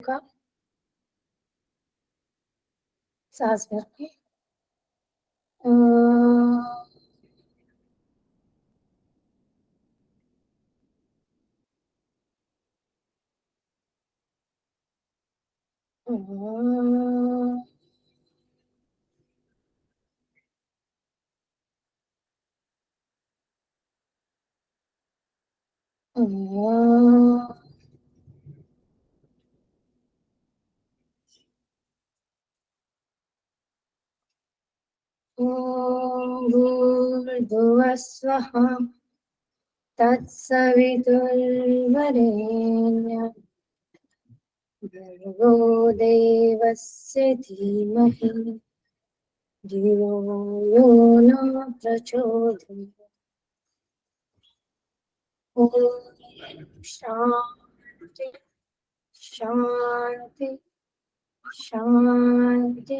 का सांस भर के भूर्भुवः स्वः तत्सवितुर्वरेण्यं भर्गो देवस्य धीमहि धियो यो न प्रचोदयात्। ॐ शान्ति शान्ति शांति।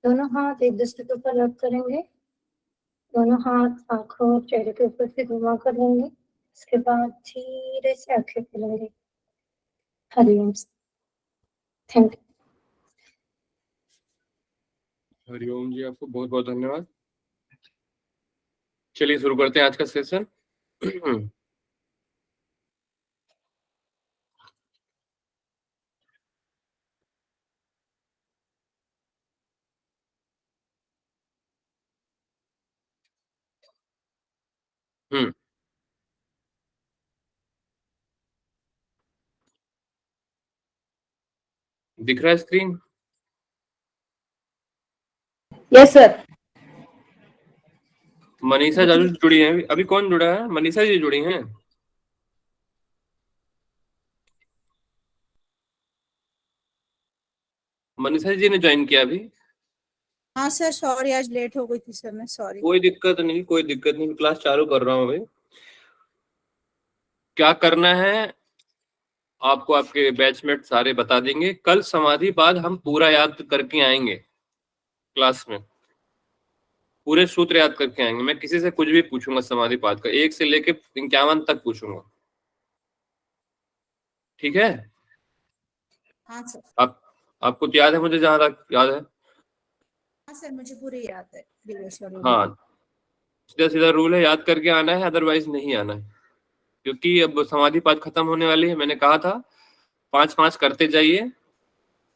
दोनों हाथ एक दूसरे के ऊपर रब करेंगे। दोनों हाथ आंखों और चेहरे के ऊपर से घुमा कर लेंगे। इसके बाद धीरे से आंखें खोलेंगे। Hariom. Thank you. Hariom ji, आपको बहुत बहुत धन्यवाद। चलिए शुरू करते हैं आज का सेशन। दिख रहा है screen? Yes sir. Manisha Jaju जुड़ी हैं। अभी कौन जुड़ा है? मनीषा जी जुड़ी हैं। मनीषा जी ने ज्वाइन किया अभी? हाँ सर, सॉरी आज लेट हो गई थी सर, मैं सॉरी। कोई दिक्कत नहीं, कोई दिक्कत नहीं। क्लास चालू कर रहा हूँ अभी। क्या करना है आपको आपके बैचमेट सारे बता देंगे। कल समाधि पाद हम पूरा याद करके आएंगे। क्लास में पूरे सूत्र याद करके आएंगे। मैं किसी से कुछ भी पूछूंगा समाधि पाद का, 1 से लेके 51 तक पूछूंगा। ठीक है? हाँ सर। आपको तो याद है? मुझे जहां तक याद है। हाँ सर, मुझे पूरी याद है। हाँ, सीधा सीधा रूल है, याद करके आना है, अदरवाइज नहीं आना है। क्योंकि अब समाधि पाठ खत्म होने वाली है। मैंने कहा था 5-5 करते जाइए,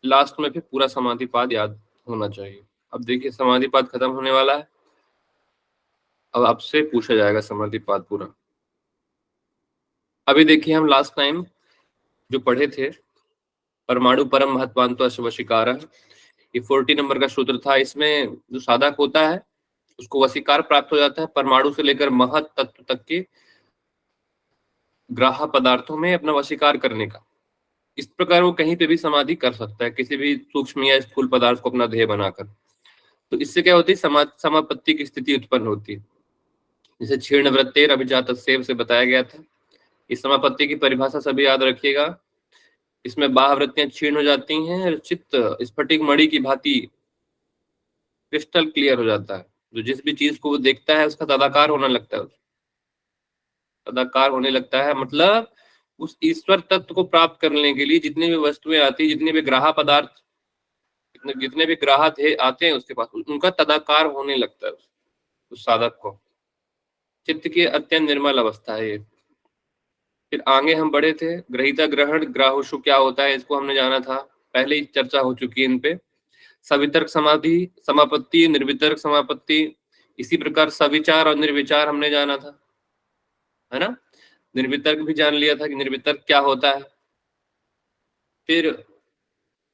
लास्ट में फिर पूरा समाधि पाठ याद होना चाहिए। अब देखिए समाधि पाठ खत्म होने वाला है। अब आपसे पूछा जाएगा समाधि पाठ पूरा। अभी देखिए हम लास्ट टाइम जो पढ़े थे, परमाणु परम महत्वांतो वशीकारः, ये 40 नंबर का सूत्र था। इसमें जो साधक होता है उसको वशीकार प्राप्त हो जाता है, परमाणु से लेकर महत तत्व तक के ग्राह्य पदार्थों में अपना वशीकार करने का। इस प्रकार वो कहीं पे भी समाधि कर सकता है, किसी भी सूक्ष्म या स्थूल पदार्थ को अपना ध्येय बनाकर। तो इससे क्या होती है? समापत्ति की स्थिति उत्पन्न होती है। जैसे क्षीण वृत्तेर अभिजात सेव से बताया गया था। इस समापत्ति की परिभाषा सभी याद रखिएगा। इसमें बाह्य वृत्तियां क्षीण हो जाती हैं, चित्त स्फटिक मणि की भांति क्रिस्टल क्लियर हो जाता है। जो जिस भी चीज को वो देखता है उसका तदाकार होने लगता है। तदाकार होने लगता है मतलब उस ईश्वर तत्व को प्राप्त करने के लिए जितनी भी वस्तुएं आती, जितने भी ग्राह्य पदार्थ, जितने भी ग्राह्य आते हैं उसके पास, उनका तदाकार होने लगता है उस साधक को। चित्त की अत्यंत निर्मल अवस्था है ये। फिर आगे हम बढ़े थे, ग्रहिता ग्रहण ग्राहुषु क्या होता है इसको हमने जाना था, पहले ही चर्चा हो चुकी है इन पे। सवितर्क समाधि समापत्ति, निर्वितर्क समापत्ति, इसी प्रकार सविचार और निर्विचार हमने जाना था, है ना। निर्वितर्क भी जान लिया था कि निर्वितर्क क्या होता है। फिर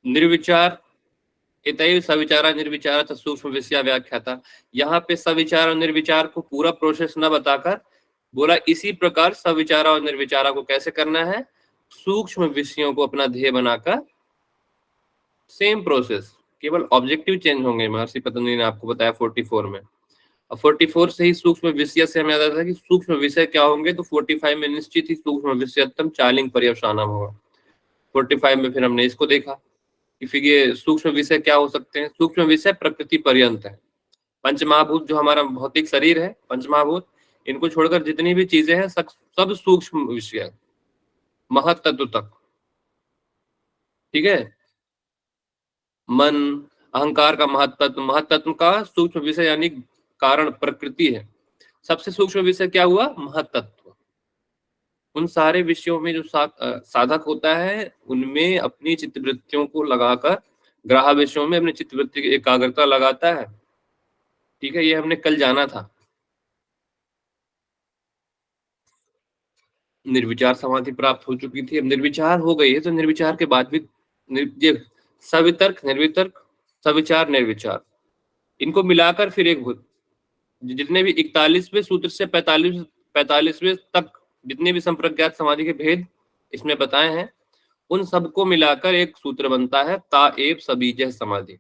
निर्विचार, इतैव सविचारा निर्विचार सूक्ष्म विषया व्याख्याता। यहाँ पे सविचार और निर्विचार को पूरा प्रोसेस न बताकर बोला इसी प्रकार सविचारा और निर्विचारा को कैसे करना है, सूक्ष्म विषयों को अपना ध्येय बनाकर। सेम प्रोसेस, केवल ऑब्जेक्टिव चेंज होंगे। महर्षि पतंजलि ने आपको बताया 44 में। अब 44 से ही सूक्ष्म विषय से हमें याद आता था कि सूक्ष्म विषय क्या होंगे, तो 45 में निश्चित ही सूक्ष्म विषयत्म चालिंग पर्यवसानम होगा। 45 में फिर हमने इसको देखा कि फिर ये सूक्ष्म विषय क्या हो सकते हैं। सूक्ष्म विषय प्रकृति पर्यंत है। पंचमहाभूत जो हमारा भौतिक शरीर है, पंचमहाभूत, इनको छोड़कर जितनी भी चीजें हैं सब सूक्ष्म विषय, महत तत्व तक। ठीक है। मन, अहंकार का महत्तत्व, महत्तत्व का सूक्ष्म विषय यानी कारण प्रकृति है। सबसे सूक्ष्म विषय क्या हुआ? महत्तत्व। उन सारे विषयों में जो साधक होता है उनमें अपनी चित्तवृत्तियों को लगाकर, ग्राह्य विषयों में अपनी चित्तवृत्ति की एकाग्रता लगाता है। ठीक है, ये हमने कल जाना था। निर्विचार समाधि प्राप्त हो चुकी थी, अब निर्विचार हो गई है, तो निर्विचार के बाद भी ये सवितर्क, निर्वितर्क, सविचार, निर्विचार, इनको मिलाकर फिर एक जितने भी 41वें सूत्र से 45वें तक जितने भी संप्रज्ञात समाधि के भेद इसमें बताए हैं, उन सबको मिलाकर एक सूत्र बनता है ताएव सबीजह समाधि।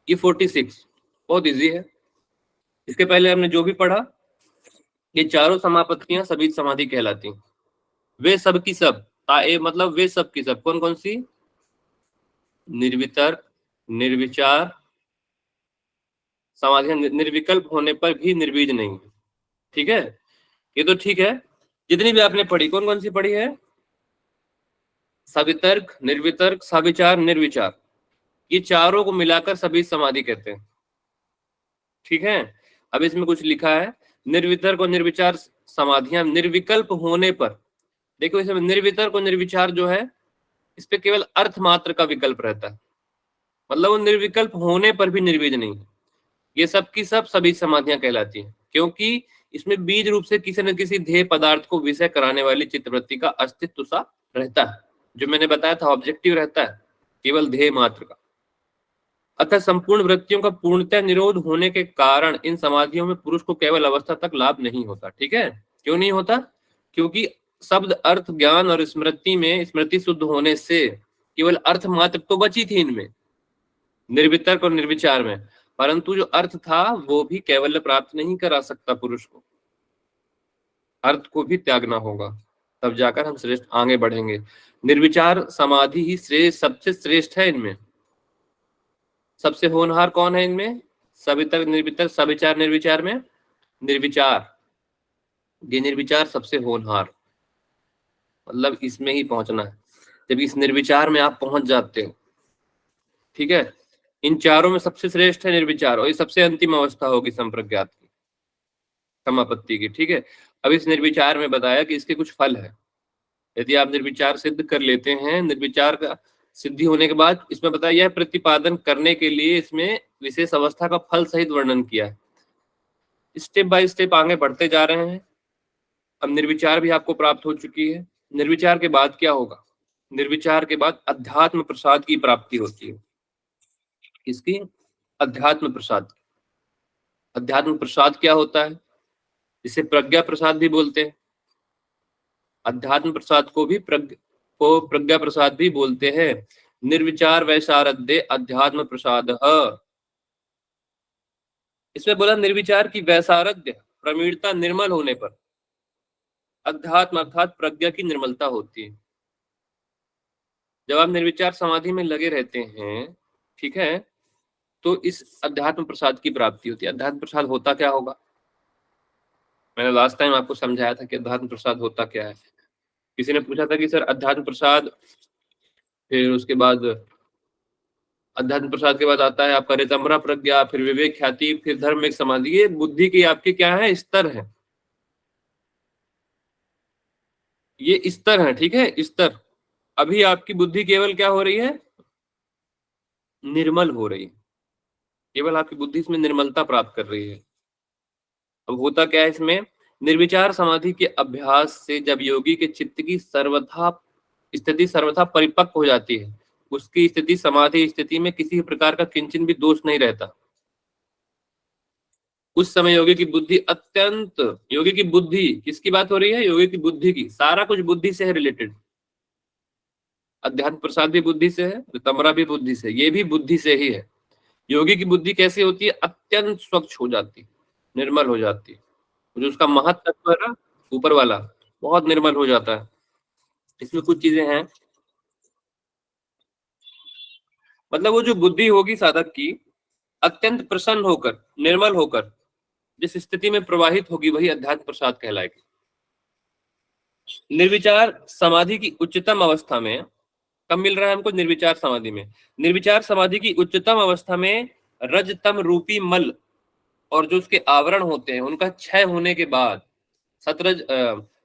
ये 46 बहुत इजी है। इसके पहले हमने जो भी पढ़ा, ये चारों समापत्तियां सबीज समाधि कहलाती हैं। वे सब की सब, ताएव मतलब वे सब की सब, कौन कौन सी? निर्वितर्क, निर्विचार समाधियां निर्विकल्प होने पर भी निर्बीज नहीं है। ठीक है, ये तो ठीक है। जितनी भी आपने पढ़ी, कौन कौन सी पढ़ी है? सवितर्क, निर्वितर्क, सविचार, निर्विचार, ये चारों को मिलाकर सभी समाधि कहते हैं। ठीक है, अब इसमें कुछ लिखा है, निर्वितर्क और निर्विचार समाधियां निर्विकल्प होने पर, देखो इसमें निर्वितर्क और निर्विचार जो है, इस पे केवल अर्थ मात्र का विकल्प रहता है, मतलब वो निर्विकल्प होने पर भी निर्बीज नहीं है। ये सब की सब सभी समाधियां कहलाती हैं, क्योंकि इसमें बीज रूप से किसी न किसी ध्येय पदार्थ को विषय कराने वाली चित्तवृत्ति का अस्तित्व सा रहता है, जो मैंने बताया था ऑब्जेक्टिव रहता है, केवल ध्येय मात्र का। अतः संपूर्ण वृत्तियों का पूर्णतः निरोध होने के कारण इन समाधियों में पुरुष को केवल अवस्था तक लाभ नहीं होता। ठीक है, क्यों नहीं होता? क्योंकि शब्द, अर्थ, ज्ञान और स्मृति में स्मृति शुद्ध होने से केवल अर्थ मात्र तो बची थी इनमें, निर्वितर्क और निर्विचार में, परंतु जो अर्थ था वो भी कैवल्य प्राप्त नहीं करा सकता पुरुष को, अर्थ को भी त्यागना होगा, तब जाकर हम श्रेष्ठ आगे बढ़ेंगे। निर्विचार समाधि ही श्रेष्ठ, सबसे श्रेष्ठ है इनमें। सबसे होनहार कौन है इनमें? सवितर्क, निर्वितर्क, सविचार, निर्विचार में निर्विचार, ये निर्विचार सबसे होनहार, मतलब इसमें ही पहुंचना है। जब इस निर्विचार में आप पहुंच जाते हो, ठीक है, इन चारों में सबसे श्रेष्ठ है निर्विचार, और ये सबसे अंतिम अवस्था होगी संप्रज्ञात की, समापत्ति की। ठीक है, अब इस निर्विचार में बताया कि इसके कुछ फल है। यदि आप निर्विचार सिद्ध कर लेते हैं, निर्विचार का सिद्धि होने के बाद इसमें बताया यह प्रतिपादन करने के लिए इसमें विशेष अवस्था का फल सहित वर्णन किया है। स्टेप बाय स्टेप आगे बढ़ते जा रहे हैं। अब निर्विचार भी आपको प्राप्त हो चुकी है। निर्विचार के बाद क्या होगा? निर्विचार के बाद अध्यात्म प्रसाद की प्राप्ति होती है। किसकी? अध्यात्म प्रसाद। अध्यात्म प्रसाद क्या होता है? इसे प्रज्ञा प्रसाद भी बोलते हैं। अध्यात्म प्रसाद को प्रज्ञा प्रसाद भी बोलते हैं। निर्विचार वैशारद्य अध्यात्म प्रसाद। इसमें बोला निर्विचार की वैसारद्य, प्रवीणता, निर्मल होने पर अध्यात्म अर्थात प्रज्ञा की निर्मलता होती है। जब आप निर्विचार समाधि में लगे रहते हैं, ठीक है, तो इस अध्यात्म प्रसाद की प्राप्ति होती है। अध्यात्म प्रसाद होता क्या होगा? मैंने लास्ट टाइम आपको समझाया था कि अध्यात्म प्रसाद होता क्या है। किसी ने पूछा था कि सर अध्यात्म प्रसाद, फिर उसके बाद अध्यात्म प्रसाद के बाद आता है आपका ऋतंभरा प्रज्ञा, फिर विवेक ख्याति, फिर धर्म एक समाधि। ये बुद्धि की आपके क्या है? स्तर है, ये स्तर है। ठीक है, स्तर। अभी आपकी बुद्धि केवल क्या हो रही है? निर्मल हो रही है, केवल आपकी बुद्धि इसमें निर्मलता प्राप्त कर रही है। अब होता क्या है इसमें? निर्विचार समाधि के अभ्यास से जब योगी के चित्त की स्थिति सर्वथा परिपक्व हो जाती है, उसकी स्थिति समाधि स्थिति में किसी प्रकार का किंचन भी दोष नहीं रहता। उस समय योगी की बुद्धि अत्यंत, योगी की बुद्धि, किसकी बात हो रही है? योगी की बुद्धि की। सारा कुछ बुद्धि से है रिलेटेड। अध्यात्म प्रसाद भी बुद्धि से है, ऋतंभरा भी बुद्धि से, ये भी बुद्धि से ही है। योगी की बुद्धि कैसी होती है? अत्यंत स्वच्छ हो जाती, निर्मल हो जाती है। जो उसका महत्व है ना, ऊपर वाला, बहुत निर्मल हो जाता है। इसमें कुछ चीजें हैं, मतलब वो जो बुद्धि होगी साधक की, अत्यंत प्रसन्न होकर, निर्मल होकर जिस स्थिति में प्रवाहित होगी, वही अध्यात्म प्रसाद कहलाएगी। निर्विचार समाधि की उच्चतम अवस्था में कब मिल रहा है हमको? निर्विचार समाधि में। निर्विचार समाधि की उच्चतम अवस्था में रजतम रूपी मल और जो उसके आवरण होते हैं उनका क्षय होने के बाद सतरज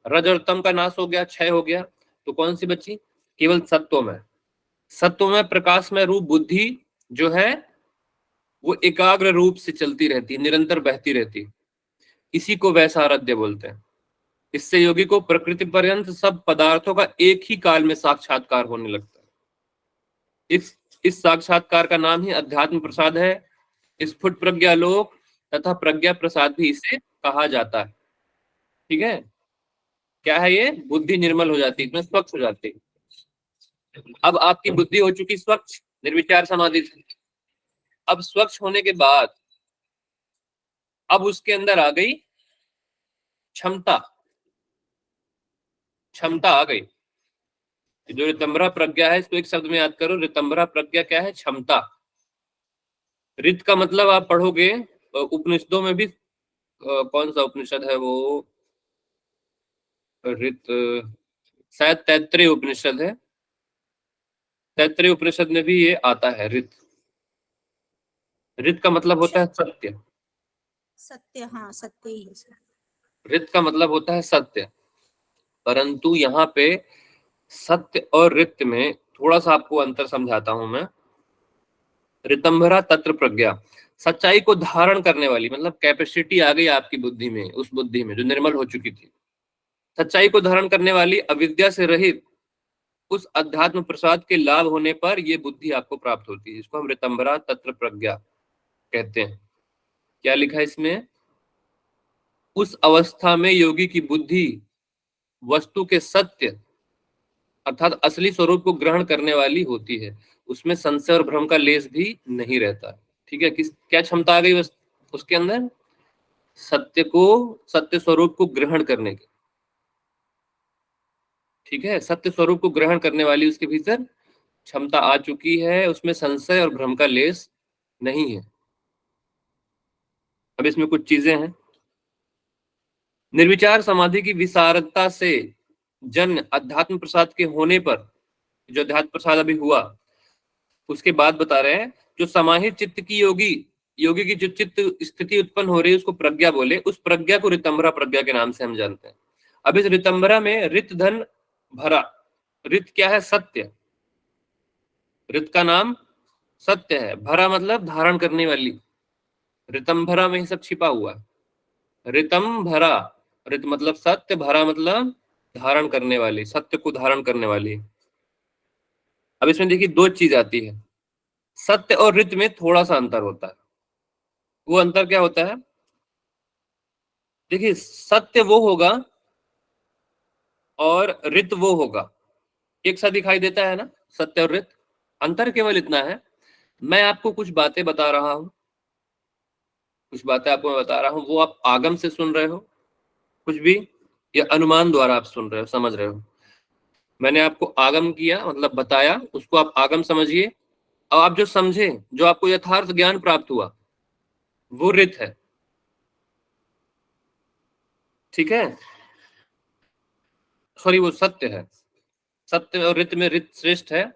रज और तम का नाश हो गया, क्षय हो गया, तो कौन सी बची? केवल सत्वमय। सत्वमय प्रकाशमय रूप बुद्धि जो है वो एकाग्र रूप से चलती रहती, निरंतर बहती रहती। इसी को वैसारध्य बोलते हैं। इससे योगी को प्रकृति पर्यंत सब पदार्थों का एक ही काल में साक्षात्कार होने लगता है। इस साक्षात्कार का नाम ही अध्यात्म प्रसाद है। स्फुट प्रज्ञालोक तथा प्रज्ञा प्रसाद भी इसे कहा जाता है। ठीक है, क्या है ये? बुद्धि निर्मल हो जाती है, इसमें स्वच्छ हो जाती है। अब आपकी बुद्धि हो चुकी स्वच्छ निर्विचार समाधि से। अब स्वच्छ होने के बाद अब उसके अंदर आ गई क्षमता। क्षमता आ गई। जो ऋतंभरा प्रज्ञा है इसको एक शब्द में याद करो। ऋतंभरा प्रज्ञा क्या है? क्षमता। ऋत का मतलब आप पढ़ोगे उपनिषदों में भी, कौन सा उपनिषद है वो? ऋत शायद तैत्तरीय उपनिषद है। तैत्तरीय उपनिषद में भी ये आता है ऋत। ऋत का मतलब होता है सत्य। सत्य, हाँ सत्य ही है सर। ऋत का मतलब होता है सत्य। परंतु यहाँ पे सत्य और ऋत में थोड़ा सा आपको अंतर समझाता हूं मैं। ऋतंभरा तत्र प्रज्ञा, सच्चाई को धारण करने वाली, मतलब कैपेसिटी आ गई आपकी बुद्धि में, उस बुद्धि में जो निर्मल हो चुकी थी। सच्चाई को धारण करने वाली अविद्या से रहित उस अध्यात्म प्रसाद के लाभ होने पर यह बुद्धि आपको प्राप्त होती है। इसको हम ऋतंभरा तत्र प्रज्ञा कहते हैं। क्या लिखा है इसमें? उस अवस्था में योगी की बुद्धि वस्तु के सत्य अर्थात असली स्वरूप को ग्रहण करने वाली होती है। उसमें संशय और भ्रम का लेस भी नहीं रहता। ठीक है, क्या क्षमता आ गई उसके अंदर? सत्य स्वरूप को ग्रहण करने की। ठीक है, सत्य स्वरूप को ग्रहण करने वाली उसके भीतर क्षमता आ चुकी है। उसमें संशय और भ्रम का लेस नहीं है। अब इसमें कुछ चीजें हैं। निर्विचार समाधि की विशारदता से जन्य अध्यात्म प्रसाद के होने पर, जो अध्यात्म प्रसाद अभी हुआ उसके बाद बता रहे हैं, जो समाहित चित्त की योगी की जो चित्त स्थिति उत्पन्न हो रही है उसको प्रज्ञा बोले। उस प्रज्ञा को ऋतंभरा प्रज्ञा के नाम से हम जानते हैं। अब इस ऋतंभरा में रित धन भरा। रित क्या है? सत्य। रित का नाम सत्य है। भरा मतलब धारण करने वाली। ऋतंभरा में ही सब छिपा हुआ है। ऋतम भरा, ऋत मतलब सत्य, भरा मतलब धारण करने वाली, सत्य को धारण करने वाली। अब इसमें देखिए दो चीज आती है। सत्य और ऋत में थोड़ा सा अंतर होता है। वो अंतर क्या होता है? देखिए, सत्य वो होगा और ऋत वो होगा। एक साथ दिखाई देता है ना सत्य और ऋत। अंतर केवल इतना है, मैं आपको कुछ बातें बता रहा हूं, कुछ बातें आपको मैं बता रहा हूं, वो आप आगम से सुन रहे हो कुछ भी, या अनुमान द्वारा आप सुन रहे हो, समझ रहे हो। मैंने आपको आगम किया मतलब बताया, उसको आप आगम समझिए। और आप जो समझे, जो आपको यथार्थ ज्ञान प्राप्त हुआ, वो ऋत है। ठीक है, सॉरी वो सत्य है। सत्य और ऋत में ऋत श्रेष्ठ है।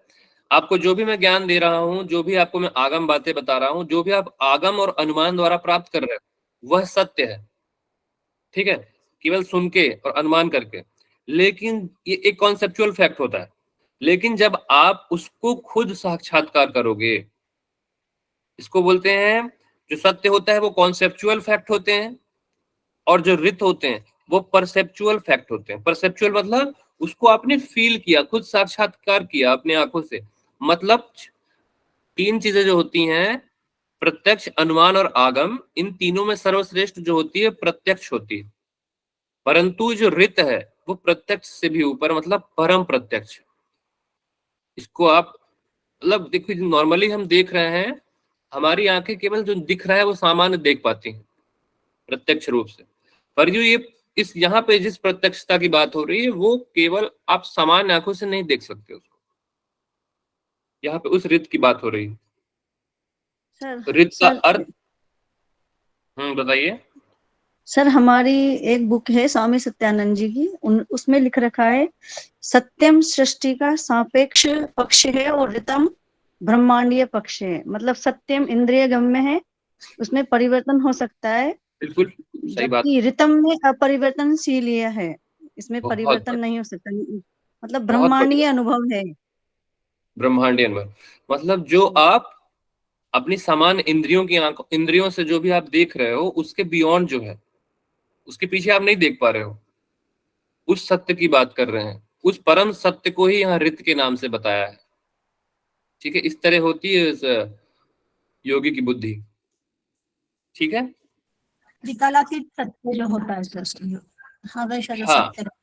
आपको जो भी मैं ज्ञान दे रहा हूं, जो भी आपको मैं आगम बातें बता रहा हूं, जो भी आप आगम और अनुमान द्वारा प्राप्त कर रहे हो वह सत्य है। ठीक है, केवल सुन के और अनुमान करके। लेकिन ये एक कॉन्सेप्चुअल फैक्ट होता है। लेकिन जब आप उसको खुद साक्षात्कार करोगे, इसको बोलते हैं, जो सत्य होता है वो कॉन्सेप्चुअल फैक्ट होते हैं और जो ऋत होते हैं वो परसेप्चुअल फैक्ट होते हैं। परसेप्चुअल मतलब उसको आपने फील किया, खुद साक्षात्कार किया अपने आंखों से। मतलब तीन चीजें जो होती हैं, प्रत्यक्ष, अनुमान और आगम, इन तीनों में सर्वश्रेष्ठ जो होती है प्रत्यक्ष होती है। परंतु जो ऋत है वो प्रत्यक्ष से भी ऊपर, मतलब परम प्रत्यक्ष। इसको आप मतलब देखिए, नॉर्मली हम देख रहे हैं, हमारी आंखें केवल जो दिख रहा है वो सामान्य देख पाती हैं प्रत्यक्ष रूप से। पर जो ये इस यहाँ पे जिस प्रत्यक्षता की बात हो रही है वो केवल आप सामान्य आंखों से नहीं देख सकते उसको। यहाँ पे उस ऋत की बात हो रही है। सर ऋत का सर अर्थ बताइए। सर हमारी एक बुक है स्वामी सत्यानंद जी की, उसमें लिख रखा है सत्यम सृष्टि का सापेक्ष पक्ष है और ऋतम ब्रह्मांडीय पक्ष है। मतलब सत्यम इंद्रिय गम्य है, उसमें परिवर्तन हो सकता है, बिल्कुल सही बात। जबकि ऋतम में अपरिवर्तनशील है, इसमें बहुत परिवर्तन बढ़िया, नहीं हो सकता। मतलब बहुत ब्रह्मांडीय बढ़िया। अनुभव है। ब्रह्मांडीय अनुभव मतलब जो आप अपनी समान इंद्रियों की आंखों इंद्रियों से जो भी आप देख रहे हो उसके बियॉन्ड जो है, उसके पीछे आप नहीं देख पा रहे हो, उस सत्य की बात कर रहे हैं। उस परम सत्य को ही यहाँ रित के नाम से बताया है। ठीक है, इस तरह होती है इस योगी की बुद्धि। ठीक है। विकलातीत सत्य जो होता है सृष्टि, हमेशा जो हाँ, सत्य रहता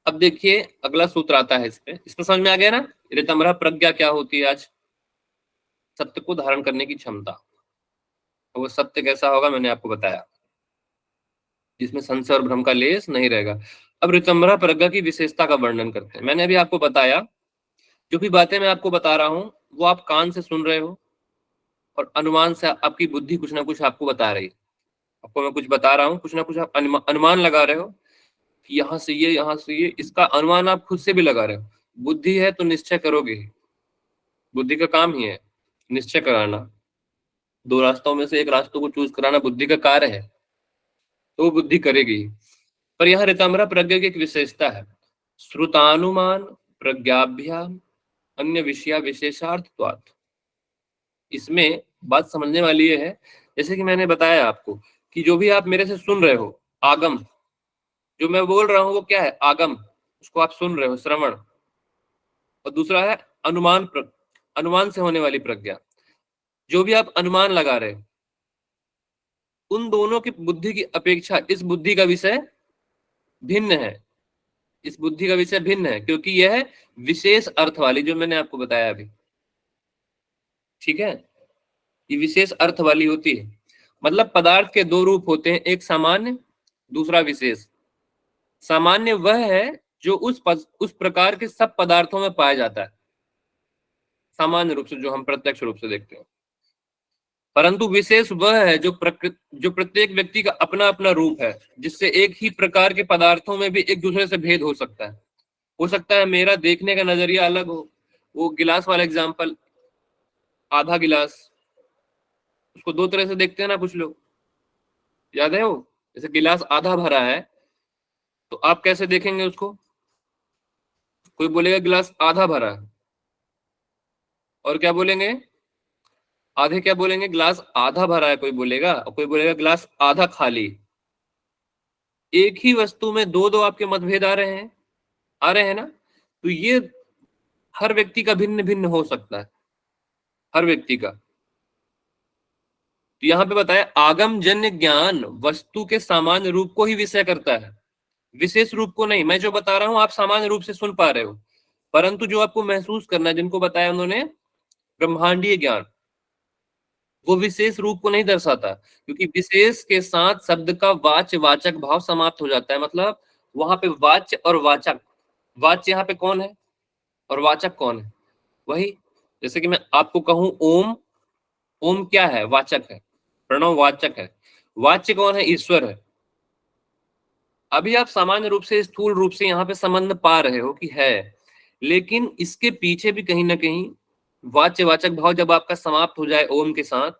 अब देखिए अगला सूत्र आता है इसमें समझ में आ गया ना। ऋतम्भरा प्रज्ञा क्या होती है आज? सत्य को धारण करने की क्षमता। और वो सत्य कैसा होगा मैंने आपको बताया, जिसमें संशय और भ्रम का लेस नहीं रहेगा। अब ऋतम्भरा प्रज्ञा की विशेषता का वर्णन करते हैं। मैंने अभी आपको बताया, जो भी बातें मैं आपको बता रहा हूं वो आप कान से सुन रहे हो और अनुमान से आपकी बुद्धि कुछ ना कुछ आपको बता रही है। आपको मैं कुछ बता रहा हूँ, कुछ ना कुछ आप अनुमान लगा रहे हो कि यहाँ से ये, यहाँ से ये, इसका अनुमान आप खुद से भी लगा रहे हो। बुद्धि है तो निश्चय करोगे ही। बुद्धि का काम ही है निश्चय कराना। दो रास्तों में से एक रास्तों को चूज कराना बुद्धि का कार्य है, तो वो बुद्धि करेगी ही। पर यहाँ ऋतम्भरा प्रज्ञा की एक विशेषता है, श्रुतानुमान प्रज्ञाभ्याम अन्य विषया विशेषार्थत्वात्। इसमें बात समझने वाली ये है, जैसे कि मैंने बताया आपको कि जो भी आप मेरे से सुन रहे हो आगम, जो मैं बोल रहा हूं वो क्या है? आगम। उसको आप सुन रहे हो, श्रवण। और दूसरा है अनुमान अनुमान से होने वाली प्रज्ञा। जो भी आप अनुमान लगा रहे हो, उन दोनों की बुद्धि की अपेक्षा इस बुद्धि का विषय भिन्न है। इस बुद्धि का विषय भिन्न है क्योंकि यह है विशेष अर्थ वाली, जो मैंने आपको बताया अभी। ठीक है, ये विशेष अर्थ वाली होती है। मतलब पदार्थ के दो रूप होते हैं, एक सामान्य, दूसरा विशेष। सामान्य वह है जो उस प्रकार के सब पदार्थों में पाया जाता है, सामान्य रूप से जो हम प्रत्यक्ष रूप से देखते हैं। परंतु विशेष वह है जो प्रत्येक व्यक्ति का अपना अपना रूप है, जिससे एक ही प्रकार के पदार्थों में भी एक दूसरे से भेद हो सकता है। हो सकता है मेरा देखने का नजरिया अलग हो। वो गिलास वाला एग्जाम्पल, आधा गिलास, उसको दो तरह से देखते हैं ना कुछ लोग, याद है वो? जैसे गिलास आधा भरा है तो आप कैसे देखेंगे उसको? कोई बोलेगा गिलास आधा भरा है, और क्या बोलेंगे? आधे क्या बोलेंगे? गिलास आधा भरा है कोई बोलेगा, और कोई बोलेगा गिलास आधा खाली। एक ही वस्तु में दो दो आपके मतभेद आ रहे हैं ना। तो ये हर व्यक्ति का भिन्न भिन्न हो सकता है, हर व्यक्ति का। तो यहाँ पे बताया आगम जन्य ज्ञान वस्तु के सामान्य रूप को ही विषय करता है, विशेष रूप को नहीं। मैं जो बता रहा हूं आप सामान्य रूप से सुन पा रहे हो, परंतु जो आपको महसूस करना है, जिनको बताया उन्होंने ब्रह्मांडीय ज्ञान, वो विशेष रूप को नहीं दर्शाता, क्योंकि विशेष के साथ शब्द का वाच्य वाचक भाव समाप्त हो जाता है। मतलब वहां पे वाच्य और वाचक, वाच्य यहाँ पे कौन है और वाचक कौन है? वही, जैसे कि मैं आपको कहूं ओम, ओम क्या है? वाचक है, प्रणव वाचक है। वाच्य कौन है? ईश्वर है। अभी आप सामान्य रूप से स्थूल रूप से यहाँ पे संबंध पा रहे हो कि है, लेकिन इसके पीछे भी कहीं ना कहीं वाच्यवाचक भाव जब आपका समाप्त हो जाए ओम के साथ,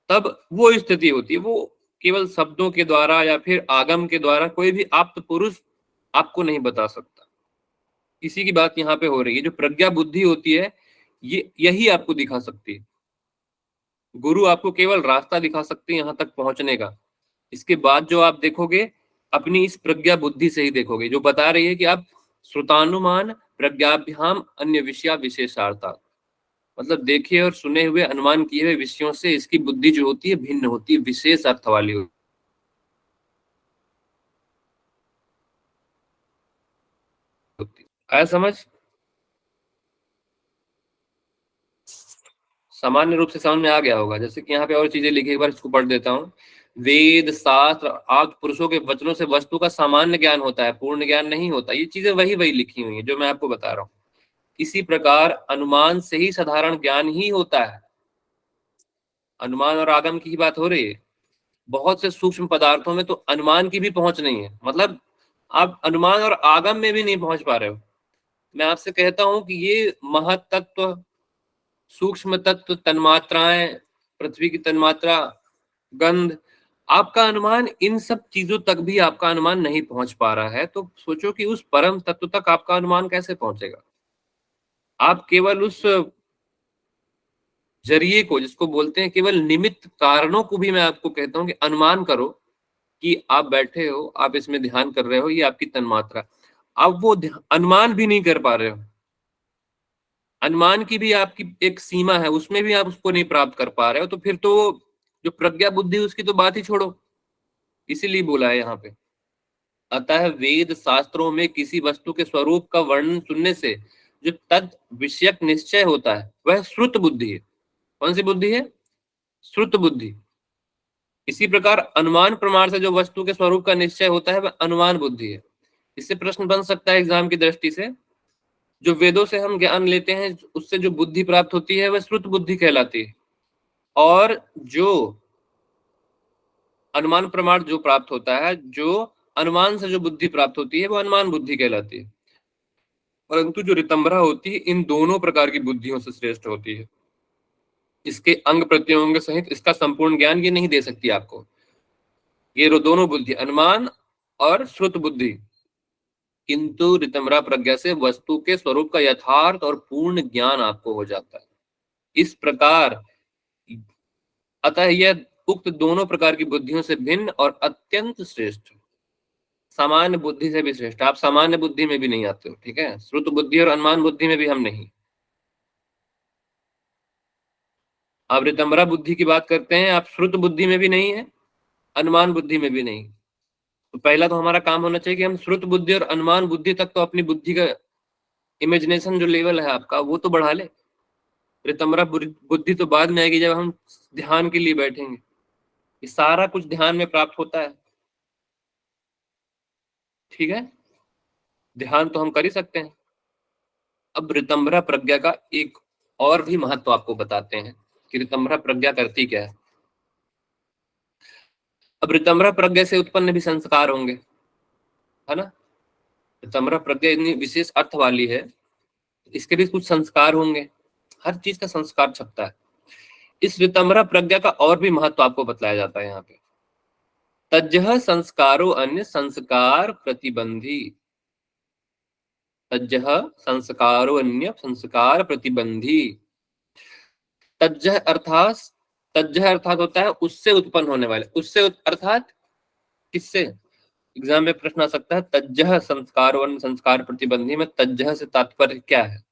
तब वो स्थिति होती है। वो केवल शब्दों के द्वारा या फिर आगम के द्वारा कोई भी आप्त पुरुष आपको नहीं बता सकता। इसी की बात यहाँ पे हो रही है। जो प्रज्ञा बुद्धि होती है, ये यही आपको दिखा सकती है। गुरु आपको केवल रास्ता दिखा सकते हैं यहाँ तक पहुंचने का। इसके बाद जो आप देखोगे अपनी इस प्रज्ञा बुद्धि से ही देखोगे, जो बता रही है कि आप श्रुतानुमान प्रज्ञाभ्याम अन्य विषया विशेषार्था, मतलब देखे और सुने हुए अनुमान किए हुए विषयों से इसकी बुद्धि जो होती है भिन्न होती है, विशेष अर्थ वाली होती है। आया समझ? सामान्य रूप से समझ में आ गया होगा। जैसे कि यहाँ पे और चीजें लिखी, एक बार इसको पढ़ देता हूँ। वेद शास्त्र आदि पुरुषों के वचनों से वस्तु का सामान्य ज्ञान होता है, पूर्ण ज्ञान नहीं होता। ये चीजें वही वही लिखी हुई है जो मैं आपको बता रहा हूँ। इसी प्रकार अनुमान से ही साधारण ज्ञान ही होता है। अनुमान और आगम की ही बात हो रही है। बहुत से सूक्ष्म पदार्थों में तो अनुमान की भी पहुंच नहीं है, मतलब आप अनुमान और आगम में भी नहीं पहुंच पा रहे हो। मैं आपसे कहता हूं कि ये महतत्व, सूक्ष्म तत्व, तन्मात्राएं, पृथ्वी की तन्मात्रा, गंध, आपका अनुमान इन सब चीजों तक भी आपका अनुमान नहीं पहुंच पा रहा है, तो सोचो कि उस परम तत्व तक आपका अनुमान कैसे पहुंचेगा। आप केवल उस जरिए को, जिसको बोलते हैं केवल निमित्त कारणों को भी मैं आपको कहता हूं कि अनुमान करो कि आप बैठे हो, आप इसमें ध्यान कर रहे हो, ये आपकी तन्मात्रा, आप वो अनुमान भी नहीं कर पा रहे हो। अनुमान की भी आपकी एक सीमा है, उसमें भी आप उसको नहीं प्राप्त कर पा रहे हो, तो फिर तो जो प्रज्ञा बुद्धि उसकी तो बात ही छोड़ो। इसीलिए बोला है यहाँ पे, अतः वेद शास्त्रों में किसी वस्तु के स्वरूप का वर्णन सुनने से जो तद विषयक निश्चय होता है वह श्रुत बुद्धि है। कौन सी बुद्धि है? श्रुत बुद्धि। इसी प्रकार अनुमान प्रमाण से जो वस्तु के स्वरूप का निश्चय होता है वह अनुमान बुद्धि है। इससे प्रश्न बन सकता है एग्जाम की दृष्टि से, जो वेदों से हम ज्ञान लेते हैं उससे जो बुद्धि प्राप्त होती है वह श्रुत बुद्धि कहलाती है, और जो अनुमान प्रमाण जो प्राप्त होता है, जो अनुमान से जो बुद्धि प्राप्त होती है वो अनुमान बुद्धि कहलाती है। परंतु जो ऋतंभरा होती है इन दोनों प्रकार की बुद्धियों से श्रेष्ठ होती है। इसके अंग प्रत्यंग सहित इसका संपूर्ण ज्ञान ये नहीं दे सकती आपको। ये दोनों बुद्धि, अनुमान और श्रुत बुद्धि, किंतु ऋतंभरा प्रज्ञा से वस्तु के स्वरूप का यथार्थ और पूर्ण ज्ञान आपको हो जाता है। इस प्रकार अतः यह उक्त दोनों प्रकार की बुद्धियों से भिन्न और अत्यंत श्रेष्ठ, सामान्य बुद्धि से भी श्रेष्ठ। आप सामान्य बुद्धि में भी नहीं आते हो, ठीक है? श्रुत बुद्धि और अनुमान बुद्धि में भी हम नहीं। आप ऋतंभरा बुद्धि की बात करते हैं, आप श्रुत बुद्धि में भी नहीं है, अनुमान बुद्धि में भी नहीं। तो पहला तो हमारा काम होना चाहिए कि हम श्रुत बुद्धि और अनुमान बुद्धि तक तो अपनी बुद्धि का इमेजिनेशन जो लेवल है आपका वो तो बढ़ा ले। ऋतंभरा बुद्धि तो बाद में आएगी जब हम ध्यान के लिए बैठेंगे। ये सारा कुछ ध्यान में प्राप्त होता है, ठीक है? ध्यान तो हम कर ही सकते हैं। अब ऋतंभरा प्रज्ञा का एक और भी महत्व आपको बताते हैं कि ऋतंभरा प्रज्ञा करती क्या है। अब ऋतंभरा प्रज्ञा से उत्पन्न भी संस्कार होंगे, है ना? ऋतंभरा प्रज्ञा इतनी विशेष अर्थ वाली है, इसके भी कुछ संस्कार होंगे, हर चीज का संस्कार छपता है। इस ऋतंभरा प्रज्ञा का और भी महत्व आपको बताया जाता है यहाँ पे। तज्जह संस्कारो अन्य संस्कार प्रतिबंधी, तज्जह संस्कारो अन्य संस्कार प्रतिबंधी। तज्जह अर्थात, तज्जह अर्थात होता है उससे उत्पन्न होने वाले, उससे अर्थात किससे? एग्जाम में प्रश्न आ सकता है, तज्जह संस्कारो अन्य संस्कार प्रतिबंधी में तज्जह से तात्पर्य क्या है?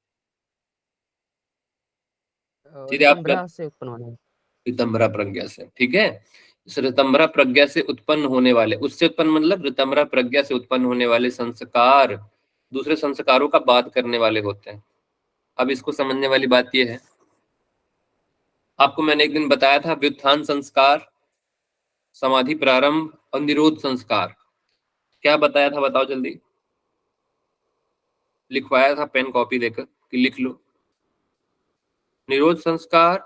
ऋतंभरा से उत्पन्न होने वाले। ऋतंभरा प्रज्ञा से, ठीक है? इस ऋतंभरा प्रज्ञा से उत्पन्न होने वाले, उससे उत्पन्न मतलब ऋतंभरा प्रज्ञा से उत्पन्न होने वाले संस्कार दूसरे संस्कारों का बाध करने वाले होते हैं। अब इसको समझने वाली बात यह है, आपको मैंने एक दिन बताया था व्युत्थान संस्कार, समाधि प्रारंभ और निरोध संस्कार। क्या बताया था बताओ जल्दी? लिखवाया था पेन कॉपी लेकर कि लिख लो। निरोध संस्कार,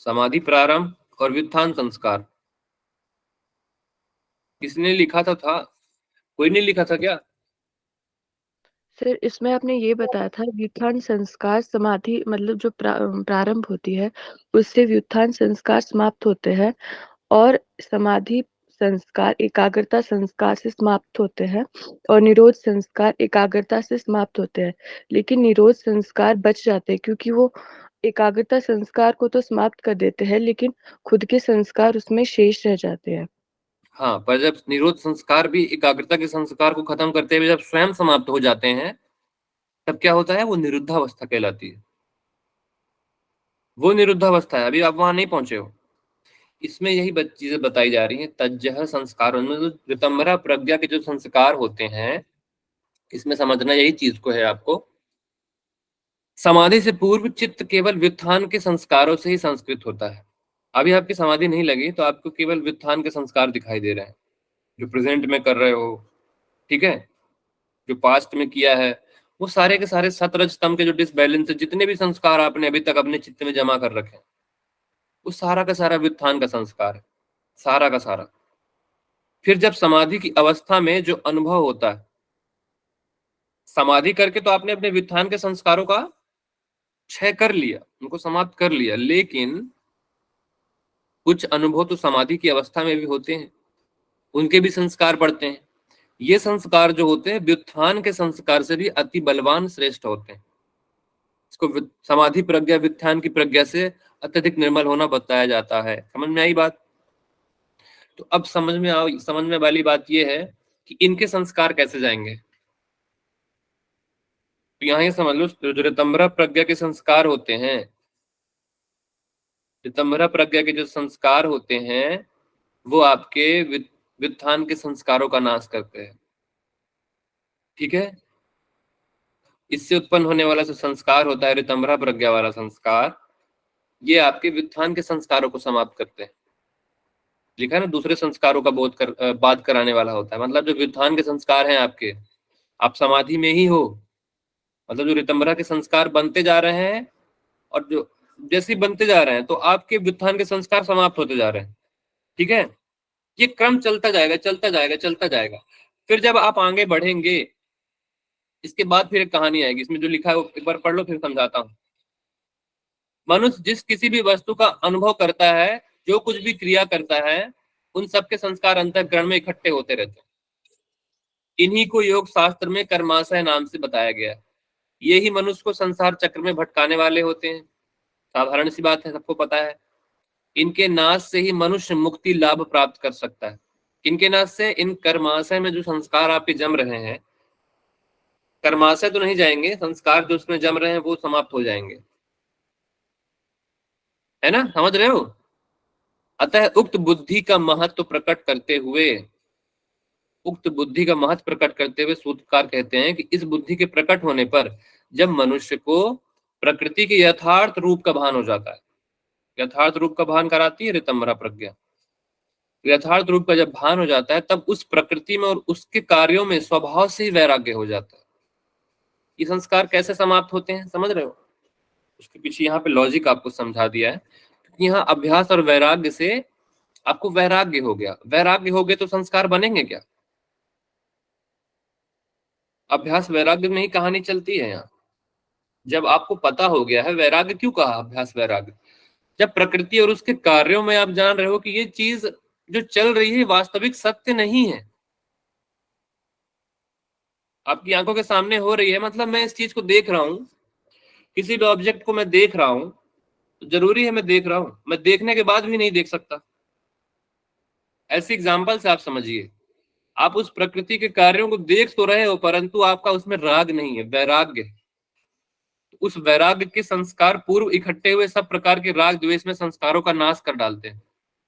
समाधि प्रारंभ और व्युत्थान संस्कार। किसने लिखा था? कोई नहीं लिखा था क्या? सर इसमें आपने ये बताया था व्युत्थान संस्कार समाधि मतलब जो प्रारंभ होती है उससे व्युत्थान संस्कार समाप्त होते हैं, और समाधि संस्कार एकाग्रता संस्कार से समाप्त होते हैं, और निरोध संस्कार एकाग्रता से समाप्त होते हैं। लेकिन निरोध संस्कार बच जाते हैं क्योंकि वो एकाग्रता संस्कार को तो समाप्त कर देते हैं लेकिन खुद के संस्कार उसमें शेष रह जाते हैं। हाँ, पर जब निरोध संस्कार भी एकाग्रता के संस्कार को खत्म करते हुए जब स्वयं समाप्त हो जाते हैं तब क्या होता है? वो निरुद्धावस्था कहलाती है। वो निरुद्धावस्था है, अभी आप वहां नहीं पहुंचे हो। इसमें यही चीजें बताई जा रही हैं। तज्जह संस्कार, ऋतंभरा प्रज्ञा के जो संस्कार होते हैं, इसमें समझना यही चीज को है आपको, समाधि से पूर्व चित्त केवल व्युत्थान के संस्कारों से ही संस्कृत होता है। अभी आपकी समाधि नहीं लगी तो आपको केवल व्युत्थान के संस्कार दिखाई दे रहे हैं, जो प्रेजेंट में कर रहे हो, ठीक है? जो पास्ट में किया है वो सारे के सारे सतरज स्तंभ के जो डिसबैलेंस है, जितने भी संस्कार आपने अभी तक अपने चित्त में जमा कर रखे हैं, वो सारा का सारा व्युत्थान का संस्कार है, सारा का सारा। फिर जब समाधि की अवस्था में जो अनुभव होता है, समाधि करके तो आपने अपने व्युत्थान के संस्कारों का क्षय कर लिया, उनको समाप्त कर लिया, लेकिन कुछ अनुभव तो समाधि की अवस्था में भी होते हैं, उनके भी संस्कार पड़ते हैं। ये संस्कार जो होते हैं व्युत्थान के संस्कार से भी अति बलवान श्रेष्ठ होते हैं। इसको समाधि प्रज्ञा व्युत्थान की प्रज्ञा से अत्यधिक निर्मल होना बताया जाता है। समझ में आई बात? तो अब समझ में वाली बात यह है कि इनके संस्कार कैसे जाएंगे। तो यहाँ ये समझ लो, जो ऋतंभरा प्रज्ञा के संस्कार होते हैं, ऋतंभरा प्रज्ञा के जो संस्कार होते हैं वो आपके व्युत्थान के संस्कारों का नाश करते हैं। ठीक है, इससे उत्पन्न होने वाला जो संस्कार होता है ऋतंभरा प्रज्ञा वाला संस्कार, ये आपके व्युत्थान के संस्कारों को समाप्त करते हैं। लिखा है ना, दूसरे संस्कारों का बात कराने वाला होता है। मतलब जो व्युत्थान के संस्कार हैं आपके, आप समाधि में ही हो, मतलब जो ऋतंभरा के संस्कार बनते जा रहे हैं और जो जैसे बनते जा रहे हैं तो आपके व्युत्थान के संस्कार समाप्त होते जा रहे हैं। ठीक है, ये क्रम चलता जाएगा चलता जाएगा चलता जाएगा। फिर जब आप आगे बढ़ेंगे, इसके बाद फिर एक कहानी आएगी, इसमें जो लिखा है वो एक बार पढ़ लो, फिर समझाता हूं। मनुष्य जिस किसी भी वस्तु का अनुभव करता है, जो कुछ भी क्रिया करता है, उन सबके संस्कार अंतःकरण में इकट्ठे होते रहते हैं। इन्हीं को योग शास्त्र में कर्माशय नाम से बताया गया है। ये ही मनुष्य को संसार चक्र में भटकाने वाले होते हैं। साधारण सी बात है, सबको पता है। इनके नाश से ही मनुष्य मुक्ति लाभ प्राप्त कर सकता है। इनके नाश से, इन कर्माशय में जो संस्कार आपके जम रहे हैं, कर्माशय तो नहीं जाएंगे, संस्कार जो उसमें जम रहे हैं वो समाप्त हो जाएंगे, है ना, समझ रहे हो। अतः उक्त बुद्धि का महत्व प्रकट करते हुए, उक्त बुद्धि का महत्व प्रकट करते हुए सूत्रकार कहते हैं कि इस बुद्धि के प्रकट होने पर जब मनुष्य को प्रकृति के यथार्थ रूप का भान हो जाता है, यथार्थ रूप का भान कराती है ऋतंभरा प्रज्ञा, यथार्थ रूप का जब भान हो जाता है, तब उस प्रकृति में और उसके कार्यों में स्वभाव से ही वैराग्य हो जाता है। ये संस्कार कैसे समाप्त होते हैं, समझ रहे हो। उसके पीछे यहाँ पे लॉजिक आपको समझा दिया है, क्योंकि यहाँ अभ्यास और वैराग्य से आपको वैराग्य हो गया। वैराग्य हो गए तो संस्कार बनेंगे क्या? अभ्यास वैराग्य में ही कहानी चलती है। यहाँ जब आपको पता हो गया है, वैराग्य क्यों कहा अभ्यास वैराग्य, जब प्रकृति और उसके कार्यों में आप जान रहे हो कि ये चीज जो चल रही है वास्तविक सत्य नहीं है, आपकी आंखों के सामने हो रही है, मतलब मैं इस चीज को देख रहा हूं, किसी भी ऑब्जेक्ट को मैं देख रहा हूं, तो जरूरी है मैं देख रहा हूं, मैं देखने के बाद भी नहीं देख सकता। ऐसे एग्जाम्पल से आप समझिए, आप उस प्रकृति के कार्यों को देख तो रहे हो, परंतु आपका उसमें राग नहीं है, वैराग्य है। उस वैराग्य के संस्कार पूर्व इकट्ठे हुए सब प्रकार के राग द्वेष में संस्कारों का नाश कर डालते हैं।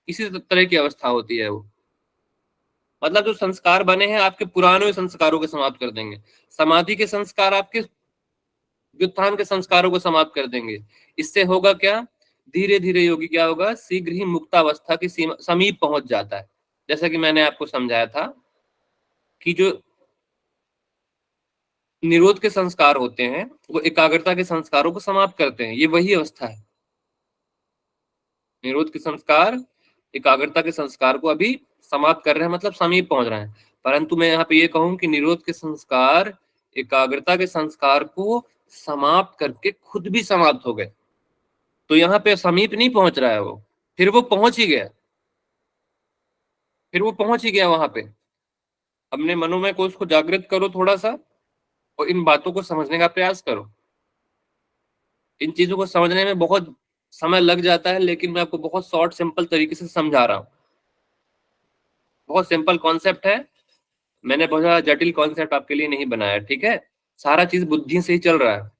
इसी तरह की अवस्था होती है वो। मतलब जो संस्कार बने हैं आपके पुराने संस्कारों को समाप्त कर देंगे। समाधि के संस्कार आपके व्युत्थान के संस्कारों को समाप्त कर देंगे। इससे होगा क्या, धीरे धीरे योगी क्या होगा, शीघ्र ही मुक्तावस्था की समीप पहुंच जाता है। जैसा कि मैंने आपको समझाया था कि जो निरोध के संस्कार होते हैं वो एकाग्रता के संस्कारों को समाप्त करते हैं, ये वही अवस्था है। निरोध के संस्कार एकाग्रता के संस्कार को अभी समाप्त कर रहे हैं, मतलब समीप पहुंच रहे हैं। परंतु मैं यहाँ पे ये कहूं कि निरोध के संस्कार एकाग्रता के संस्कार को समाप्त करके खुद भी समाप्त हो गए, तो यहाँ पे समीप नहीं पहुंच रहा है वो, फिर वो पहुंच ही गया, फिर वो पहुंच ही गया वहां पे। अपने मनोमय कोश को जागृत करो थोड़ा सा और इन बातों को समझने का प्रयास करो। इन चीजों को समझने में बहुत समय लग जाता है, लेकिन मैं आपको बहुत शॉर्ट सिंपल तरीके से समझा रहा हूँ। बहुत सिंपल कॉन्सेप्ट है, मैंने बहुत जटिल कॉन्सेप्ट आपके लिए नहीं बनाया, ठीक है। सारा चीज बुद्धि से ही चल रहा है।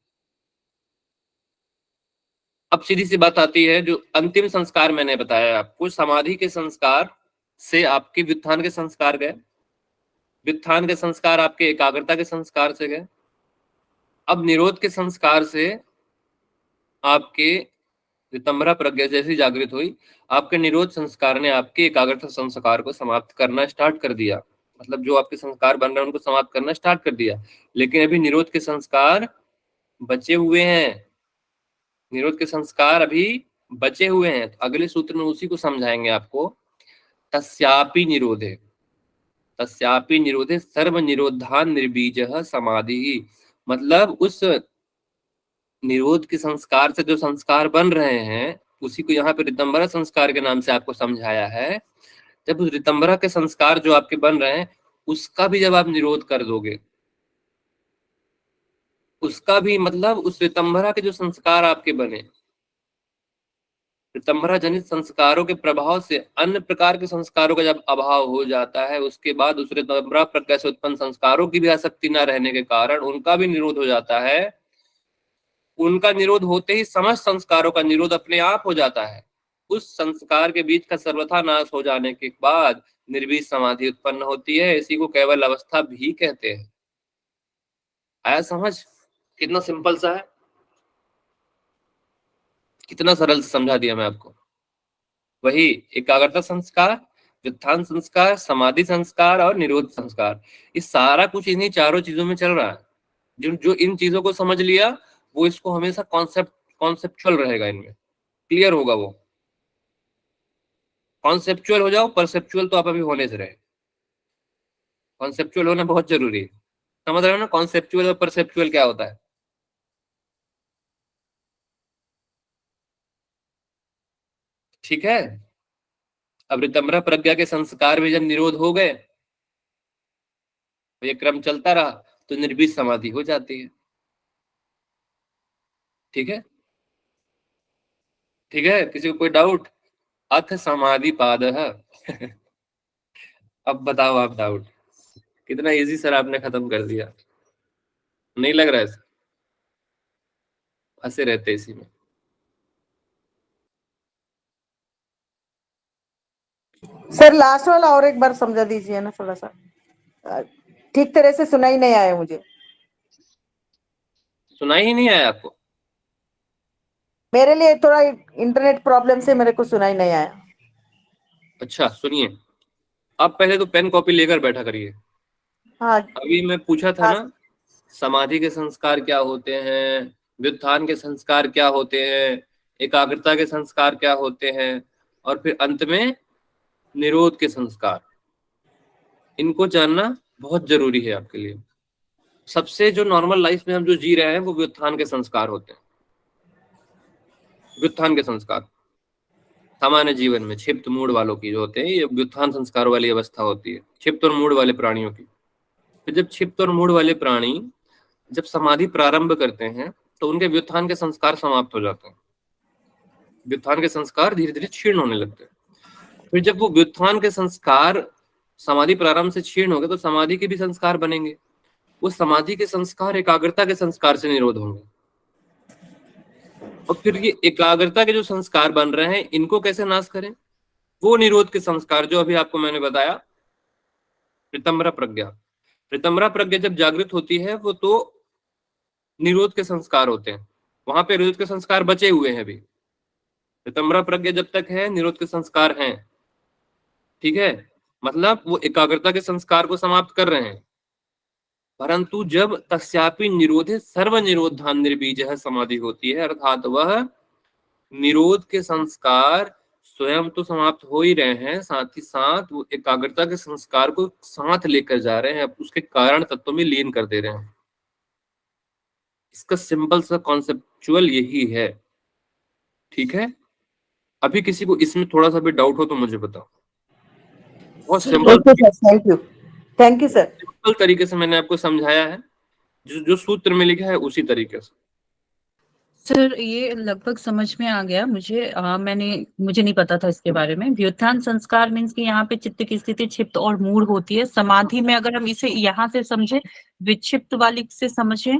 अब सीधी सी बात आती है, जो अंतिम संस्कार मैंने बताया आपको, समाधि के संस्कार से आपके व्युत्थान के संस्कार गए, व्युत्थान के संस्कार आपके एकाग्रता के संस्कार से गए। अब निरोध के संस्कार से आपके ऋतंभरा प्रज्ञा जैसी जागृत हुई, आपके निरोध संस्कार ने आपके एकाग्रता संस्कार को समाप्त करना स्टार्ट कर दिया। मतलब जो आपके संस्कार बन रहे हैं उनको समाप्त करना स्टार्ट कर दिया, लेकिन अभी निरोध के संस्कार बचे हुए हैं। निरोध के संस्कार अभी बचे हुए हैं। तो अगले सूत्र में उसी को समझाएंगे आपको। तस्यापि निरोधे, तस्यापि निरोधे सर्व निरोधान निर्बीजः समाधि। मतलब उस निरोध के संस्कार से जो संस्कार बन रहे हैं, उसी को यहाँ पे ऋतंभरा संस्कार के नाम से आपको समझाया है। जब उस ऋतंभरा के संस्कार जो आपके बन रहे हैं, उसका भी जब आप निरोध कर दोगे, उसका भी मतलब उस ऋतंभरा के जो संस्कार आपके बने, ऋतंभरा जनित संस्कारों के प्रभाव से अन्य प्रकार के संस्कारों का जब अभाव हो जाता है, उसके बाद उस ऋतंभरा प्रज्ञा से उत्पन्न संस्कारों की भी आसक्ति न रहने के कारण उनका भी निरोध हो जाता है। उनका निरोध होते ही समस्त संस्कारों का निरोध अपने आप हो जाता है। उस संस्कार के बीच का सर्वथा नाश हो जाने के बाद निर्बीज समाधि उत्पन्न होती है। इसी को केवल अवस्था भी कहते हैं। आया समझ? कितना सिंपल सा है, कितना सरल से समझा दिया मैं आपको। वही एकाग्रता संस्कार, व्युत्थान संस्कार, समाधि संस्कार और निरोध संस्कार, इस सारा कुछ इन्हीं चारों चीजों में चल रहा है। जो इन चीजों को समझ लिया वो इसको हमेशा कॉन्सेप्चुअल रहेगा, इनमें क्लियर होगा। वो कॉन्सेप्चुअल हो जाओ, परसेप्चुअल तो आप अभी होने से रहे। कॉन्सेप्चुअल होना बहुत जरूरी है। समझ रहे हो ना कॉन्सेप्चुअल और परसेप्चुअल क्या होता है? ठीक है। अब ऋतंभरा प्रज्ञा के संस्कार में जब निरोध हो गए, तो ये क्रम चलता रहा, तो निर्बीज समाधि हो जाती है। ठीक है, ठीक है। किसी को कोई डाउट? अथ समाधि पाद अब बताओ आप डाउट। कितना इजी सर आपने खत्म कर दिया, नहीं लग रहा है? फंसे रहते इसी में। सर लास्ट वाला और एक बार समझा दीजिए ना, थोड़ा सा ठीक तरह से सुनाई नहीं आया मुझे। सुनाई ही नहीं आया आपको? मेरे लिए थोड़ा इंटरनेट प्रॉब्लम से मेरे को सुनाई नहीं आया। अच्छा सुनिए, आप पहले तो पेन कॉपी लेकर बैठा करिए। हाँ अभी मैं पूछा था हाँ। ना, समाधि के संस्कार क्या होते हैं, व्युत्थान के संस्कार क्या होते हैं, एकाग्रता के संस्कार क्या होते हैं, और फिर अंत में निरोध के संस्कार। इनको जानना बहुत जरूरी है आपके लिए। सबसे जो नॉर्मल लाइफ में हम जो जी रहे हैं वो व्युत्थान के संस्कार होते हैं। व्युत्थान के संस्कार सामान्य जीवन में क्षिप्त मूड वालों की जो होते हैं, ये व्युत्थान संस्कार वाली अवस्था होती है, क्षिप्त और मूड वाले प्राणियों की। फिर जब क्षिप्त और मूड वाले प्राणी जब समाधि प्रारंभ करते हैं, तो उनके व्युत्थान के संस्कार समाप्त हो जाते हैं। व्युत्थान के संस्कार धीरे धीरे क्षीण होने लगते हैं। फिर जब वो व्युत्थान के संस्कार समाधि प्रारंभ से क्षीण हो गए, तो समाधि के भी संस्कार बनेंगे। वो समाधि के संस्कार एकाग्रता के संस्कार से निरोध होंगे। और फिर ये एकाग्रता के जो संस्कार बन रहे हैं, इनको कैसे नाश करें? वो निरोध के संस्कार जो अभी आपको मैंने बताया, ऋतंभरा प्रज्ञा। ऋतंभरा प्रज्ञा जब जागृत होती है, वो तो निरोध के संस्कार होते हैं। वहां पे निरोध के संस्कार बचे हुए हैं अभी। ऋतंभरा प्रज्ञा जब तक है, निरोध के संस्कार हैं। ठीक है, मतलब वो एकाग्रता के संस्कार को समाप्त कर रहे हैं। परंतु जब तस्यापि निरोधे सर्व निरोधान निर्बीजः समाधि होती है, अर्थात वह निरोध के संस्कार स्वयं तो समाप्त हो ही रहे हैं, साथ ही साथ वो एकाग्रता के संस्कार को साथ लेकर जा रहे हैं, उसके कारण तत्व में लीन कर दे रहे हैं। इसका सिंपल सा कॉन्सेप्चुअल यही है। ठीक है, अभी किसी को इसमें थोड़ा सा भी डाउट हो तो मुझे बताओ। बहुत simple thank you sir. Simple तरीके से मैंने आपको समझाया है, जो सूत्र में लिखा है उसी तरीके से। सर ये लगभग समझ में आ गया मुझे। मुझे नहीं पता था इसके बारे में। व्युत्थान संस्कार मीन्स कि यहाँ पे चित्त की स्थिति क्षिप्त और मूढ़ होती है। समाधि में अगर हम इसे यहाँ से समझे, विक्षिप्त वाली से समझे,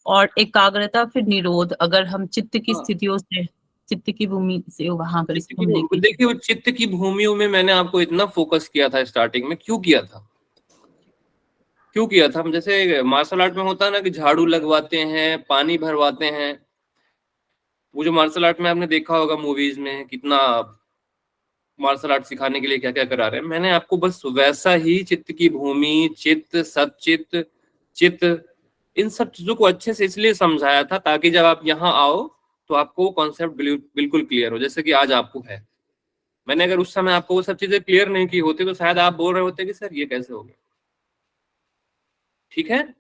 और एकाग्रता फिर निरोध अगर हम चित्त की स्थितियों से, चित्त की भूमि से वहां पर इसको हम लेके। देखिए, वो चित्त की भूमियों में मैंने आपको इतना फोकस किया था स्टार्टिंग में। क्यों किया था? क्यों किया था? हम जैसे मार्शल आर्ट में होता है ना कि झाड़ू लगवाते हैं, पानी भरवाते हैं। वो जो मार्शल आर्ट में आपने देखा होगा मूवीज में, कितना मार्शल आर्ट सिखाने के लिए क्या क्या करा रहे हैं। मैंने आपको बस वैसा ही चित्त की भूमि, चित्त, सचित्त, चित्त, इन सब चीजों को अच्छे से इसलिए समझाया था ताकि जब आप यहाँ आओ तो आपको वो कॉन्सेप्ट बिल्कुल क्लियर हो, जैसे कि आज आपको है। मैंने अगर उस समय आपको वो सब चीजें क्लियर नहीं की होती तो शायद आप बोल रहे होते कि सर ये कैसे हो गया। ठीक है।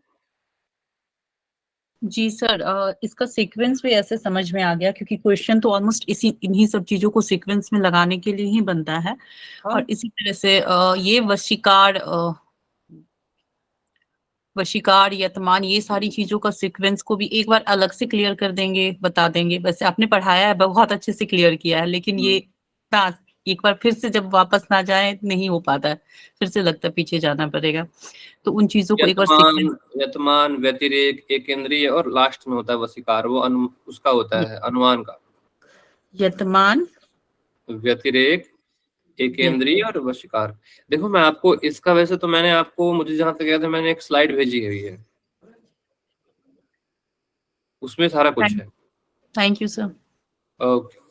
जी सर, इसका सीक्वेंस भी ऐसे समझ में आ गया, क्योंकि क्वेश्चन तो ऑलमोस्ट इन्हीं सब चीजों को सीक्वेंस में लगाने के लिए ही बनता है। हाँ। और इसी तरह से ये वशीकार यतमान, ये सारी चीजों का सीक्वेंस को भी एक बार अलग से क्लियर कर देंगे, बता देंगे। वैसे आपने पढ़ाया है, बहुत अच्छे से क्लियर किया है, लेकिन ये ना एक बार फिर से जब वापस ना जाए नहीं हो पाता है, फिर से लगता है पीछे जाना पड़ेगा। तो उन चीजों को एक बार सीक्वेंस। यतमान, व्यतिरेक, एकेंद्रीय और लास्ट में होता है वशीकार, वो उसका होता है अनुमान का। यतमान, व्यतिरेक, एकेंद्रीय और वशीकार। देखो मैं आपको इसका, वैसे तो मैंने आपको, मुझे जहां तक याद है मैंने एक स्लाइड भेजी हुई है, उसमें सारा कुछ है। Thank you sir. ओके।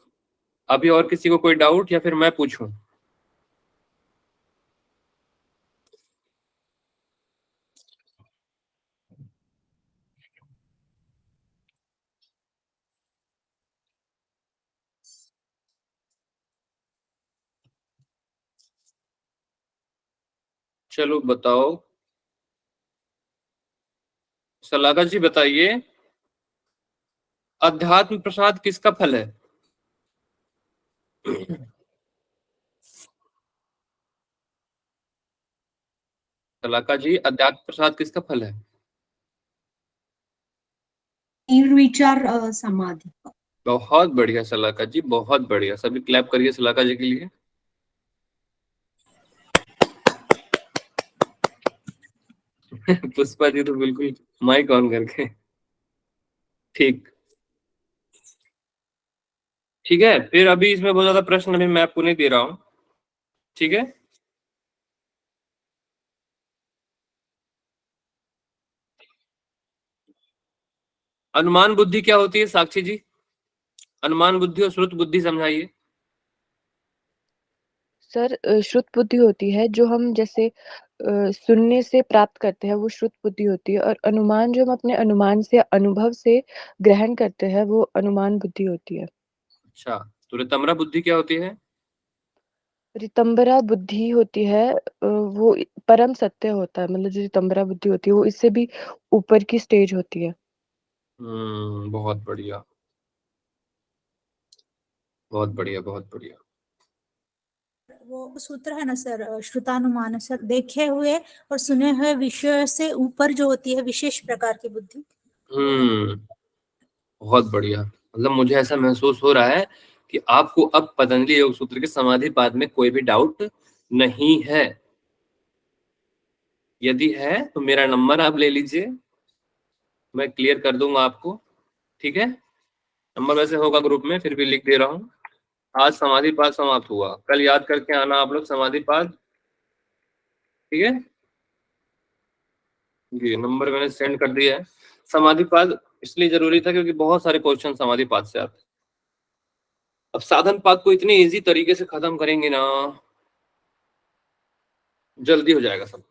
अभी और किसी को कोई डाउट या फिर मैं पूछूं? चलो बताओ, सलागा जी बताइए, अध्यात्म प्रसाद किसका फल है? सलाका जी, अध्यात्म प्रसाद किसका फल है? तीव्र विचार समाधि। बहुत बढ़िया सलाका जी, बहुत बढ़िया। सभी क्लैप करिए सलाका जी के लिए। पुष्पा जी तो बिल्कुल माइक ऑन करके। ठीक। ठीक है, फिर अभी इसमें बहुत ज्यादा प्रश्न अभी मैं आपको नहीं दे रहा हूं। ठीक है। अनुमान बुद्धि क्या होती है साक्षी जी? अनुमान बुद्धि और श्रुत बुद्धि समझाइए। सर श्रुत बुद्धि होती है जो हम जैसे सुनने से प्राप्त करते हैं, वो श्रुत बुद्धि होती है। और अनुमान जो हम अपने अनुमान से, अनुभव से ग्रहण करते हैं, वो अनुमान बुद्धि होती है। अच्छा, तो रितंबरा बुद्धि क्या होती है? रितंबरा बुद्धि होती है वो परम सत्य होता है। मतलब जो रितंबरा बुद्धि होती है वो इससे भी ऊपर की स्टेज होती है। बहुत बढ़िया, बहुत बढ़िया, बहुत बढ़िया। वो सूत्र है ना सर, श्रुतानुमान सर, देखे हुए और सुने हुए विषय से ऊपर जो होती है विशेष प्रकार की बुद्धि। बहुत बढ़िया। मतलब मुझे ऐसा महसूस हो रहा है कि आपको अब पतंजलि योग सूत्र के समाधि पाद में कोई भी डाउट नहीं है। यदि है तो मेरा नंबर आप ले लीजिए, मैं क्लियर कर दूंगा आपको। ठीक है, नंबर वैसे होगा ग्रुप में, फिर भी लिख दे रहा हूँ। आज समाधि पाद समाप्त हुआ, कल याद करके आना आप लोग समाधि पाद। ठीक है जी, नंबर मैंने सेंड कर दिया है। समाधि पाद इसलिए जरूरी था क्योंकि बहुत सारे क्वेश्चन समाधि पाद से आते हैं। अब साधन पाद को इतने इजी तरीके से खत्म करेंगे ना, जल्दी हो जाएगा सब।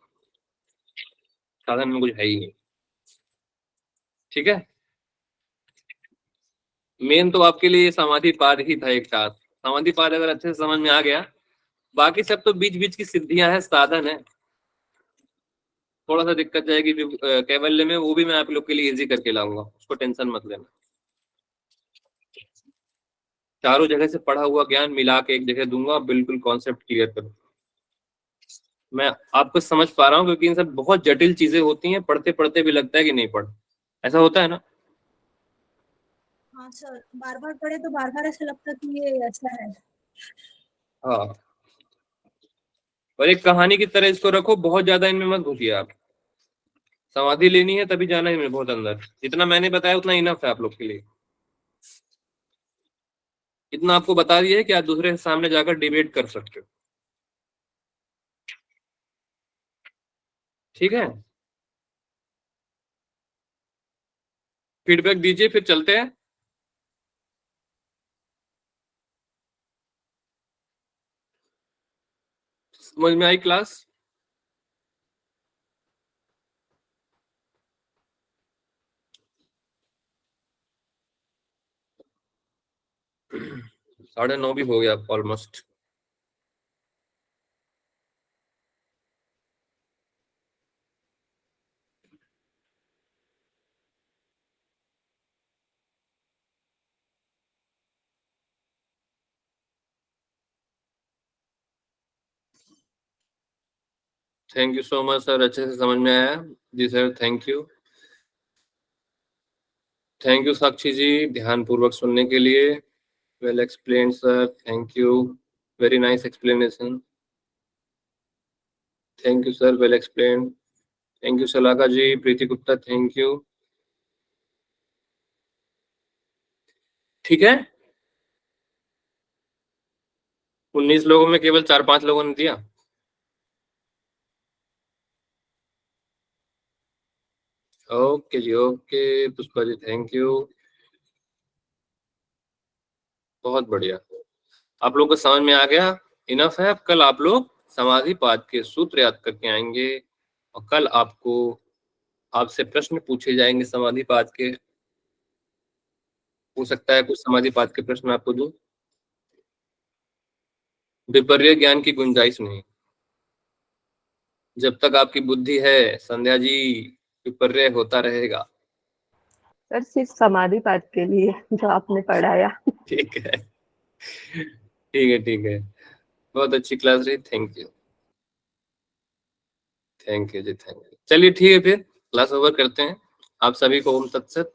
साधन में कुछ है ही नहीं। ठीक है, मेन तो आपके लिए समाधि पाद ही था एक साथ। समाधि पाद अगर अच्छे से समझ में आ गया, बाकी सब तो बीच बीच की सिद्धियां हैं, साधन है। थोड़ा सा दिक्कत जाएगी कैवल्य में, वो भी मैं आप लोग के लिए इजी करके लाऊंगा, उसको टेंशन मत लेना। चारों जगह से पढ़ा हुआ ज्ञान मिला के एक जगह दूंगा, बिल्कुल कॉन्सेप्ट क्लियर करूँ। मैं आपको समझ पा रहा हूँ क्योंकि इन सब बहुत जटिल चीजें होती हैं, पढ़ते पढ़ते भी लगता है कि नहीं पढ़, ऐसा होता है ना। हाँ सर, बार बार पढ़े तो बार बार ऐसा लगता है कि ये ऐसा है। हाँ, और एक कहानी की तरह इसको रखो, बहुत ज्यादा इनमें मत घुसिए आप। समाधि लेनी है तभी जाना है इनमें बहुत अंदर। जितना मैंने बताया उतना इनफ है आप लोग के लिए। इतना आपको बता दिया है कि आप दूसरे के सामने जाकर डिबेट कर सकते हो। ठीक है, फीडबैक दीजिए, फिर चलते हैं। समझ में आई क्लास? 9:30 भी हो गया almost. Thank you so much sir, अच्छे से समझ में आया। जी sir, thank you. Thank you Sakshi ji, ध्यान पूर्वक सुनने के लिए। Well explain sir, thank you, very nice explanation. Thank you sir, well explain. Thank you Shalaka ji, Preeti Gupta, thank you. ठीक है, 19 लोगों में केवल 4-5 लोगों ने दिया। ओके जी, okay Pushpa ji, thank you, बहुत बढ़िया। आप लोगों को समझ में आ गया, इनफ है। अब कल आप लोग समाधिपाद के सूत्र याद करके आएंगे और कल आपको आपसे प्रश्न पूछे जाएंगे समाधिपाद के। हो सकता है कुछ समाधिपाद के प्रश्न आपको दूं। विपर्य ज्ञान की गुंजाइश नहीं, जब तक आपकी बुद्धि है संध्या जी, विपर्य होता रहेगा। सर सिर्फ समाधि पाठ के लिए जो आपने पढ़ाया। ठीक है, ठीक है, ठीक है, बहुत अच्छी क्लास रही। थैंक यू, थैंक यू जी, थैंक यू। चलिए ठीक है, फिर क्लास ओवर करते हैं। आप सभी को ओम तत्सत।